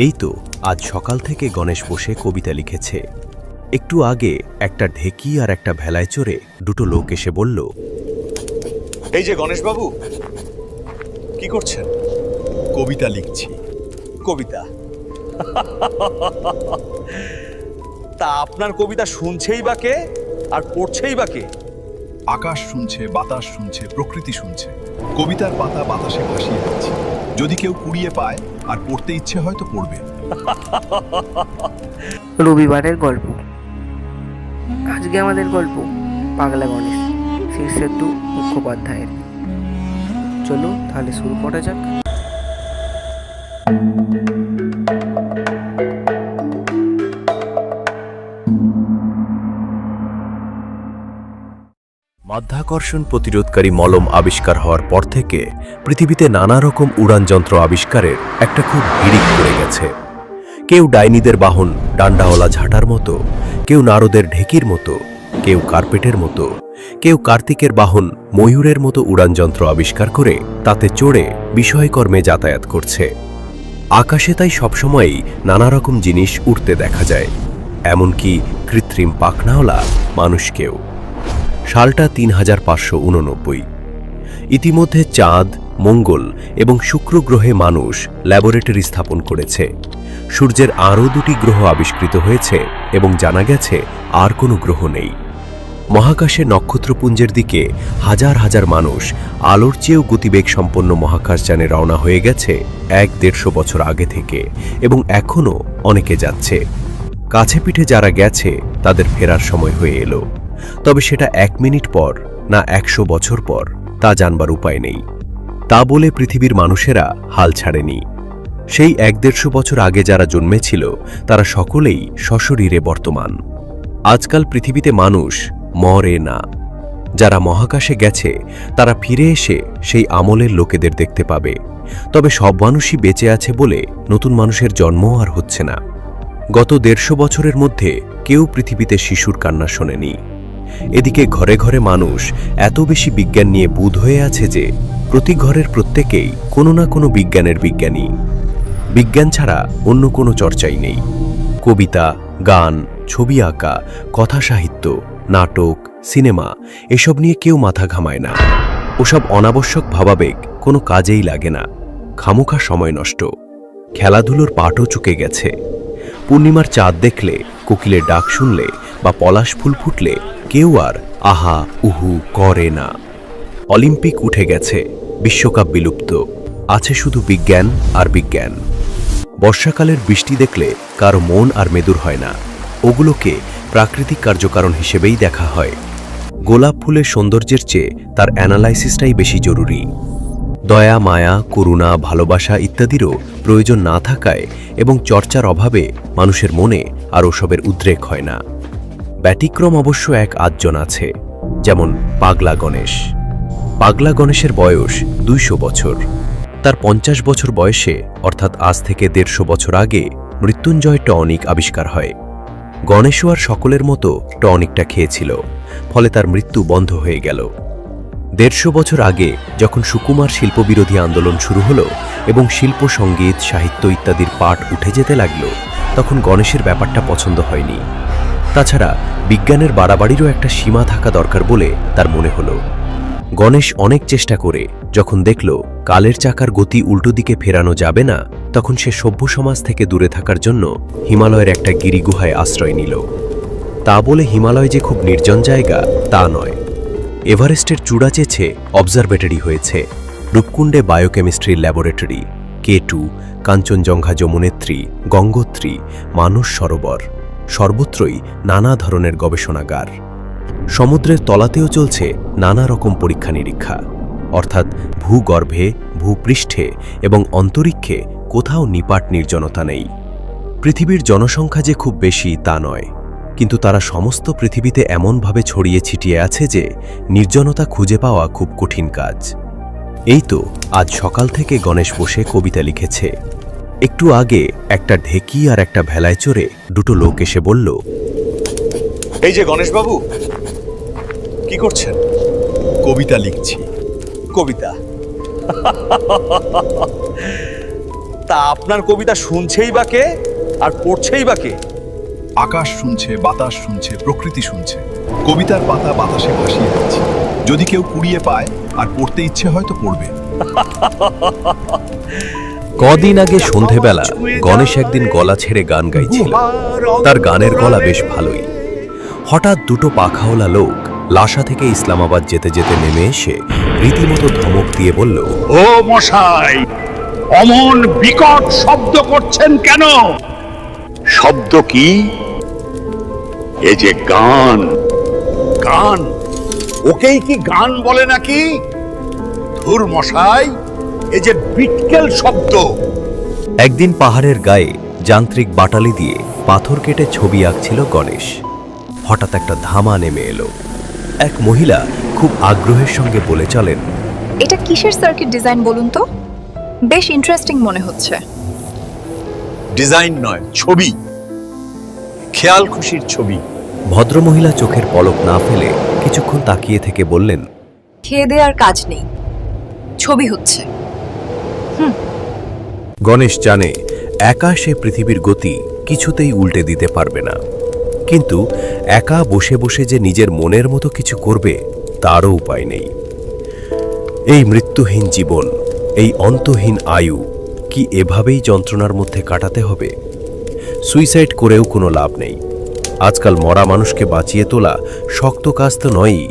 এই তো আজ সকাল থেকে গণেশ বসে কবিতা লিখেছে। একটু আগে একটা ঢেকি আর একটা ভেলায় চড়ে দুটো লোক এসে বলল, এই যে গণেশ বাবু, কি করছেন? কবিতা লিখছি। কবিতা? তা আপনার কবিতা শুনছেই বা কে আর পড়ছেই বা কে? আকাশ শুনছে, বাতাস শুনছে, প্রকৃতি শুনছে। কবিতার পাতা বাতাসে ভাসিয়ে দিচ্ছি। যদি কেউ কুড়িয়ে পায় আর পড়তে ইচ্ছে হয় তো পড়বে। রবিবারের গল্প। আজকে আমাদের গল্প পাগলা গণেশ, শীর্ষেন্দু মুখোপাধ্যায়ের। চলো তাহলে শুরু করা যাক। মাধ্যাকর্ষণ প্রতিরোধকারী মলম আবিষ্কার হওয়ার পর থেকে পৃথিবীতে নানা রকম উড়ানযন্ত্র আবিষ্কারের একটা খুব হিড়িক পড়ে গেছে। কেউ ডাইনিদের বাহন ডান্ডাওয়ালা ঝাঁটার মতো, কেউ নারদের ঢেকির মতো, কেউ কার্পেটের মতো, কেউ কার্তিকের বাহন ময়ূরের মতো উড়ানযন্ত্র আবিষ্কার করে তাতে চড়ে বিষয়কর্মে যাতায়াত করছে। আকাশে তাই সবসময়ই নানা রকম জিনিস উড়তে দেখা যায়, এমনকি কৃত্রিম পাখনাওয়ালা মানুষকেও। সালটা ৩৫৮৯। ইতিমধ্যে চাঁদ, মঙ্গল এবং শুক্র গ্রহে মানুষ ল্যাবরেটরি স্থাপন করেছে। সূর্যের আরও ২টি গ্রহ আবিষ্কৃত হয়েছে এবং জানা গেছে আর কোনো গ্রহ নেই। মহাকাশে নক্ষত্রপুঞ্জের দিকে হাজার হাজার মানুষ আলোর চেয়েও গতিবেগ সম্পন্ন মহাকাশযানে রওনা হয়ে গেছে ১-১৫০ বছর আগে থেকে, এবং এখনও অনেকে যাচ্ছে। কাছে পিঠে যারা গেছে তাদের ফেরার সময় হয়ে এলো, তবে সেটা ১ মিনিট পর না ১০০ বছর পর তা জানবার উপায় নেই। তা বলে পৃথিবীর মানুষেরা হাল ছাড়েনি। সেই ১-১৫০ বছর আগে যারা জন্মেছিল তারা সকলেই সশরীরে বর্তমান। আজকাল পৃথিবীতে মানুষ মরে না। যারা মহাকাশে গেছে তারা ফিরে এসে সেই আমলের লোকেদের দেখতে পাবে। তবে সব মানুষই বেঁচে আছে বলে নতুন মানুষের জন্ম আর হচ্ছে না। গত ১৫০ বছরের মধ্যে কেউ পৃথিবীতে শিশুর কান্না শোনেনি। এদিকে ঘরে ঘরে মানুষ এত বেশি বিজ্ঞান নিয়ে বুঁদ হয়ে আছে যে প্রতি ঘরের প্রত্যেকেই কোনো না কোনো বিজ্ঞানের বিজ্ঞানী। বিজ্ঞান ছাড়া অন্য কোনো চর্চাই নেই। কবিতা, গান, ছবি আঁকা, কথা সাহিত্য, নাটক, সিনেমা এসব নিয়ে কেউ মাথা ঘামায় না। ওসব অনাবশ্যক ভাবাবেগ কোনো কাজেই লাগে না, খামোখা সময় নষ্ট। খেলাধুলোর পাটও চুকে গেছে। পূর্ণিমার চাঁদ দেখলে, কোকিলের ডাক শুনলে বা পলাশ ফুল ফুটলে কেউ আর আহা উহু করে না। অলিম্পিক উঠে গেছে, বিশ্বকাপ বিলুপ্ত, আছে শুধু বিজ্ঞান আর বিজ্ঞান। বর্ষাকালের বৃষ্টি দেখলে কারো মন আর মেদুর হয় না, ওগুলোকে প্রাকৃতিক কার্যকারণ হিসেবেই দেখা হয়। গোলাপ ফুলের সৌন্দর্যের চেয়ে তার অ্যানালাইসিসটাই বেশি জরুরি। দয়া, মায়া, করুণা, ভালোবাসা ইত্যাদিরও প্রয়োজন না থাকায় এবং চর্চার অভাবে মানুষের মনে আর ওসবের উদ্রেক হয় না। ব্যতিক্রম অবশ্য এক আধজন আছে, যেমন পাগলা গণেশ। পাগলা গণেশের বয়স ২০০ বছর। তার ৫০ বছর বয়সে, অর্থাৎ আজ থেকে ১৫০ বছর আগে, মৃত্যুঞ্জয় টনিক আবিষ্কার হয়। গণেশও আর সকলের মতো টনিকটা খেয়েছিল, ফলে তার মৃত্যু বন্ধ হয়ে গেল। ১৫০ বছর আগে যখন সুকুমার শিল্পবিরোধী আন্দোলন শুরু হলো এবং শিল্প, সঙ্গীত, সাহিত্য ইত্যাদির পাঠ উঠে যেতে লাগল, তখন গণেশের ব্যাপারটা পছন্দ হয়নি। তাছাড়া বিজ্ঞানের বাড়াবাড়িরও একটা সীমা থাকা দরকার বলে তার মনে হলো। গণেশ অনেক চেষ্টা করে যখন দেখল কালের চাকার গতি উল্টো দিকে ফেরানো যাবে না, তখন সে সভ্য সমাজ থেকে দূরে থাকার জন্য হিমালয়ের একটা গিরিগুহায় আশ্রয় নিল। তা বলে হিমালয় যে খুব নির্জন জায়গা তা নয়। এভারেস্টের চূড়া চেয়েছে অবজারভেটরি হয়েছে, রূপকুণ্ডে বায়োকেমিস্ট্রির ল্যাবরেটরি, K2, কাঞ্চনজঙ্ঘা, যমুনেত্রী, গঙ্গোত্রী, মানস সরোবর, সর্বত্রই নানা ধরনের গবেষণাগার। সমুদ্রের তলাতেও চলছে নানা রকম পরীক্ষা নিরীক্ষা, অর্থাৎ ভূগর্ভে, ভূপৃষ্ঠে এবং অন্তরিক্ষে কোথাও নিপাট নির্জনতা নেই। পৃথিবীর জনসংখ্যা যে খুব বেশি তা নয়, কিন্তু তারা সমস্ত পৃথিবীতে এমনভাবে ছড়িয়ে ছিটিয়ে আছে যে নির্জনতা খুঁজে পাওয়া খুব কঠিন কাজ। এই তো আজ সকাল থেকে গণেশ বসে কবিতা লিখেছে। একটু আগে একটা ঢেকি আর একটা ভেলায় চড়ে দুটো লোক এসে বলল, এই যে গণেশ বাবু, কি করছেন? কবিতা লিখছি। কবিতা? তা তা আপনার কবিতা শুনছেই বা কে আর পড়ছেই বা কে? আকাশ শুনছে, বাতাস শুনছে, প্রকৃতি শুনছে। কবিতার পাতা বাতাসে ভাসিয়ে দিচ্ছি। যদি কেউ কুড়িয়ে পায় আর পড়তে ইচ্ছে হয় তো পড়বে। কদিন আগে সন্ধেবেলা গণেশ একদিন গলা ছেড়ে গান গাইছিল। তার গানের গলা বেশ ভালোই। হঠাৎ দুটো পাখাওয়ালা লোক লাসা থেকে ইসলামাবাদ যেতে যেতে নেমে এসে রীতিমতো ধমক দিয়ে বলল, ও মশাই, অমন বিকট শব্দ করছেন কেন? শব্দ কি? এ যে গান। গান? ওকেই কি গান বলে নাকি? ধুর মশাই, এ যে বিটকেল শব্দ। একদিন পাহাড়ের গায়ে যান্ত্রিক বাটালি দিয়ে পাথর কেটে ছবি আঁকছিল গণেশ। হঠাৎ একটা ধামা নেমে এলো। এক মহিলা খুব আগ্রহের সঙ্গে বলে চলেন, এটা কিসের সার্কিট ডিজাইন বলুন তো? বেশ ইন্টারেস্টিং মনে হচ্ছে। ডিজাইন নয়, ছবি। খেয়াল খুশির ছবি। ভদ্রমহিলা চোখের পলক না ফেলে কিছুক্ষণ তাকিয়ে থেকে বললেন, খেয়ে দেওয়ার কাজ নেই, ছবি হচ্ছে। গণেশ জানে একা সে পৃথিবীর গতি কিছুতেই উল্টে দিতে পারবে না, কিন্তু একা বসে বসে যে নিজের মনের মতো কিছু করবে তারও উপায় নেই। এই মৃত্যুহীন জীবন, এই অন্তহীন আয়ু কি এভাবেই যন্ত্রণার মধ্যে কাটাতে হবে? সুইসাইড করেও কোনো লাভ নেই। আজকাল মরা মানুষকে বাঁচিয়ে তোলা শক্ত কাজ তো নয়ই,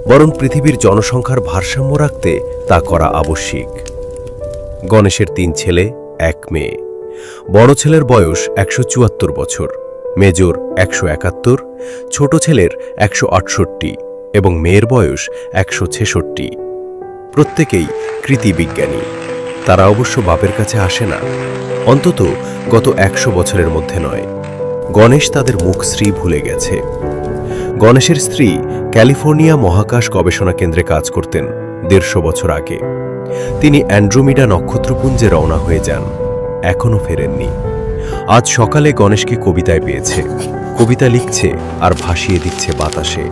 বরং পৃথিবীর জনসংখ্যার ভারসাম্য রাখতে তা করা আবশ্যিক। গণেশের 3 ছেলে, 1 মেয়ে। বড় ছেলের বয়স 174 বছর, মেজর 171, ছোট ছেলের 168 এবং মেয়ের বয়স 166। প্রত্যেকেই কৃতি বিজ্ঞানী। তারা অবশ্য বাপের কাছে আসে না, অন্তত গত 100 বছরের মধ্যে নয়। গণেশ তাদের মুখশ্রী ভুলে গেছে। গণেশের স্ত্রী ক্যালিফোর্নিয়া মহাকাশ গবেষণা কেন্দ্রে কাজ করতেন 150 বছর আগে। তিনি অ্যান্ড্রোমিডা নক্ষত্রপুঞ্জে রওনা হয়ে যান, এখনও ফেরেননি। আজ সকালে গণেশকে কবিতায় পেয়েছে। কবিতা লিখছে আর ভাসিয়ে দিচ্ছে বাতাসে।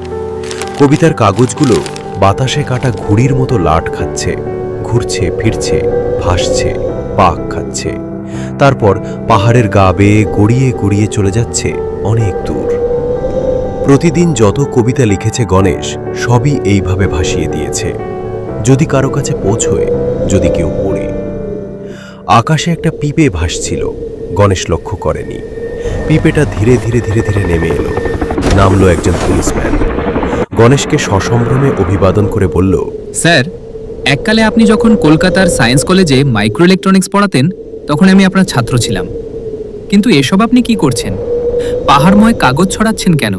কবিতার কাগজগুলো বাতাসে কাটা ঘুড়ির মতো লাট খাচ্ছে, ঘুরছে ফিরছে, ভাসছে, পাক খাচ্ছে। তারপর পাহাড়ের গা বেয়ে গড়িয়ে গড়িয়ে চলে যাচ্ছে অনেক দূর। প্রতিদিন যত কবিতা লিখেছে গণেশ সবই এইভাবে ভাসিয়ে দিয়েছে। যদি কারো কাছে পৌঁছয়, যদি কেউ পড়ে। আকাশে একটা পিপে ভাসছিল, গণেশ লক্ষ্য করেনি। পিপেটা ধীরে ধীরে ধীরে ধীরে নেমে এলো। নামলো একজন পুলিশম্যান। গণেশকে সসম্ভ্রমে অভিবাদন করে বলল, স্যার, এককালে আপনি যখন কলকাতার সায়েন্স কলেজে মাইক্রো ইলেকট্রনিক্স পড়াতেন তখন আমি আপনার ছাত্র ছিলাম। কিন্তু এসব আপনি কি করছেন? পাহাড়ময় কাগজ ছড়াচ্ছেন কেন?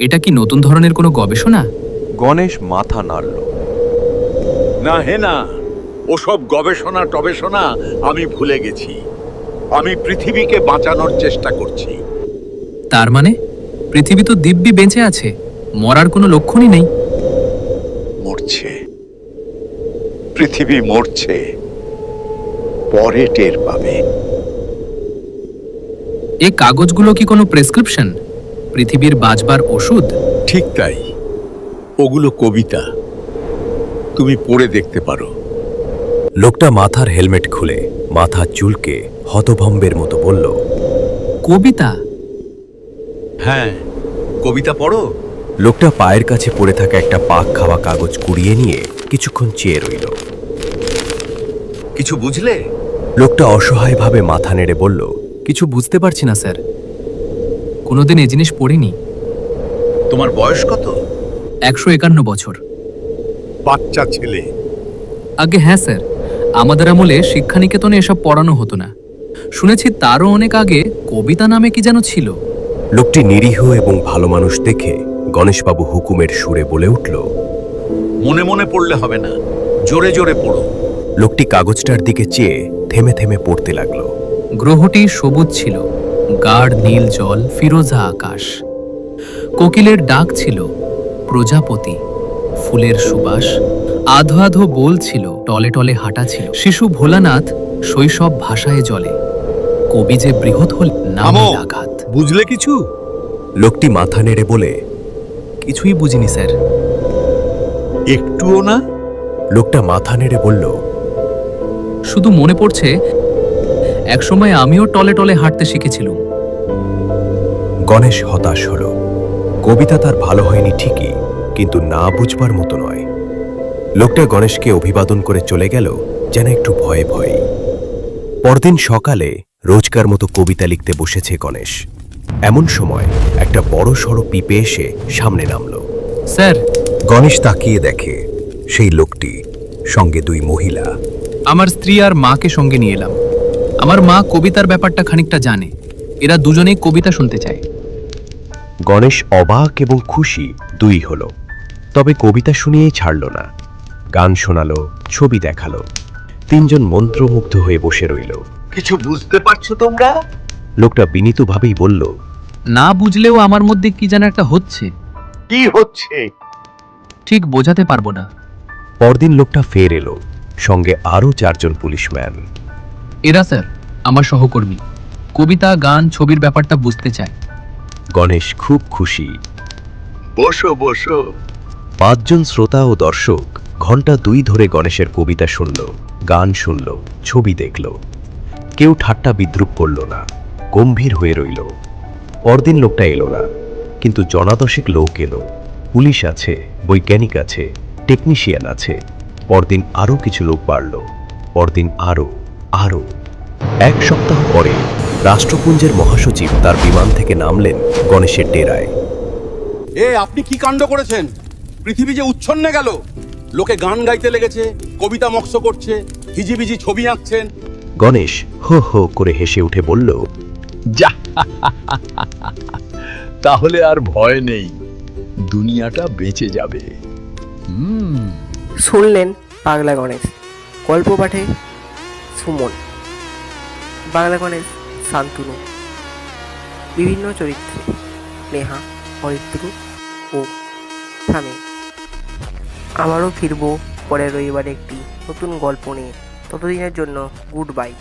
এটা কি নতুন ধরনের কোনো গবেষণা? গণেশ মাথা নাড়ল। না হে না, ওসব গবেষণা টবেষণা আমি ভুলে গেছি। আমি পৃথিবীকে বাঁচানোর চেষ্টা করছি। তার মানে পৃথিবী তো দিব্যি বেঁচে আছে, মরার কোনো লক্ষণই নেই। মরছে, পৃথিবী মরছে, পরে টের পাবে। এ কাগজগুলো কি কোনো প্রেসক্রিপশন, পৃথিবীর বাঁচবার ওষুধ? ঠিক তাই, ওগুলো কবিতা, তুমি পড়ে দেখতে পারো। লোকটা মাথার হেলমেট খুলে মাথা চুলকে হতভম্বের মতো বলল, কবিতা? হ্যাঁ, কবিতা পড়ো। লোকটা পায়ের কাছে পড়ে থাকা একটা পাক খাওয়া কাগজ কুড়িয়ে নিয়ে কিছুক্ষণ চেয়ে রইল। কিছু বুঝলে? লোকটা অসহায়ভাবে মাথা নেড়ে বলল, কিছু বুঝতে পারছি না স্যার, কোনোদিন এ জিনিস পড়িনি। তোমার বয়স কত? 151 বছর। বাচ্চা ছেলে। আগে হ্যাঁ স্যার, আমাদের আমলে শিক্ষানিকেতনে এসব পড়ানো হতো না। শুনেছি তারও অনেক আগে কবিতা নামে কি যেন ছিল। লোকটি নিরীহ এবং ভালো মানুষ দেখে গণেশবাবু হুকুমের সুরে বলে উঠল, মনে মনে পড়লে হবে না, জোরে জোরে পড়ো। লোকটি কাগজটার দিকে চেয়ে থেমে থেমে পড়তে লাগলো। গ্রহটি সবুজ ছিল, গাঢ় নীল জল, ফিরোজা আকাশ। কোকিলের ডাক ছিল, প্রজাপতি। ফুলের সুবাস, আধো আধো বোল ছিল, টলে টলে হাঁটা ছিল। শিশু ভোলানাথ শৈশব ভাষায় জলে। কবি যে বৃহৎ হল নামে আঘাত। বুঝলে কিছু? লোকটি মাথা নেড়ে বলে, কিছুই বুঝিনি স্যার। একটুও না? লোকটা মাথা নেড়ে বলল, শুধু মনে পড়ছে একসময় আমিও টলে টলে হাঁটতে শিখেছিলাম। গণেশ হতাশ হল। কবিতা তার ভালো হয়নি ঠিকই, কিন্তু না বুঝবার মতো নয়। লোকটা গণেশকে অভিবাদন করে চলে গেল যেন একটু ভয়ে ভয়ে। পরদিন সকালে রোজকার মতো কবিতা লিখতে বসেছে গণেশ। এমন সময় একটা বড় সড়ো পিঁপে এসে সামনে নামল। স্যার, গণেশ তাকিয়ে দেখে সেই লোকটি, সঙ্গে দুই মহিলা। আমার স্ত্রী আর মাকে সঙ্গে নিয়ে এলাম। আমার মা কবিতার ব্যাপারটা খানিকটা জানে। এরা দুজনেই কবিতা শুনতে চায়। গণেশ অবাক এবং খুশি দুই হলো, তবে কবিতা শুনিয়েই ছাড়ল না। গান শোনালো, ছবি দেখালো। তিনজন মন্ত্রমুগ্ধ হয়ে বসে রইল। কিছু বুঝতে পারছো তোমরা? লোকটা বিনীতভাবেই বলল, না বুঝলেও আমার মধ্যে কি যেন একটা হচ্ছে, কি হচ্ছে? ঠিক বোঝাতে পারবো না। পরদিন লোকটা ফের এলো, সঙ্গে আরও 4 জন পুলিশম্যান। এরা স্যার আমার সহকর্মী। কবিতা, গান, ছবির ব্যাপারটা বুঝতে চায়। গণেশ খুব খুশি। বসো বসো। 5 জন শ্রোতা ও দর্শক ঘন্টা 2 ধরে গণেশের কবিতা শুনল, গান শুনল, ছবি দেখল। কেউ ঠাট্টা বিদ্রুপ করল না, গম্ভীর হয়ে রইল। পরদিন লোকটা এলো না, কিন্তু জনাদশেক লোক এলো। পুলিশ আছে, বৈজ্ঞানিক আছে, টেকনিশিয়ান আছে। পরদিন আরও কিছু লোক বাড়ল, পরদিন আরও আরও। 1 সপ্তাহ পরে রাষ্ট্রপুঞ্জের মহাসচিব তার বিমান থেকে নামলেন গণেশের ডেরায়। আপনি কি কাণ্ড করেছেন? পৃথিবী যে উচ্ছন্নে গেল। লোকে গান গাইতে লেগেছে, কবিতা মক্স করছে, হিজিবিজি ছবি আঁকছেন। গণেশ হো হো করে হেসে উঠে বলল, যা, তাহলে আর ভয় নেই, দুনিয়াটা বেঁচে যাবে। শুনলেন পাগলা গণেশ। গল্প পাঠে সুমন, বাংলা গণেশ শান্তনু, বিভিন্ন চরিত্রে নেহা, অরিত্রু ও স্বামী। আবারও ফিরবো পরের রবিবারে একটি নতুন গল্প নিয়ে। ততদিনের জন্য গুড বাই।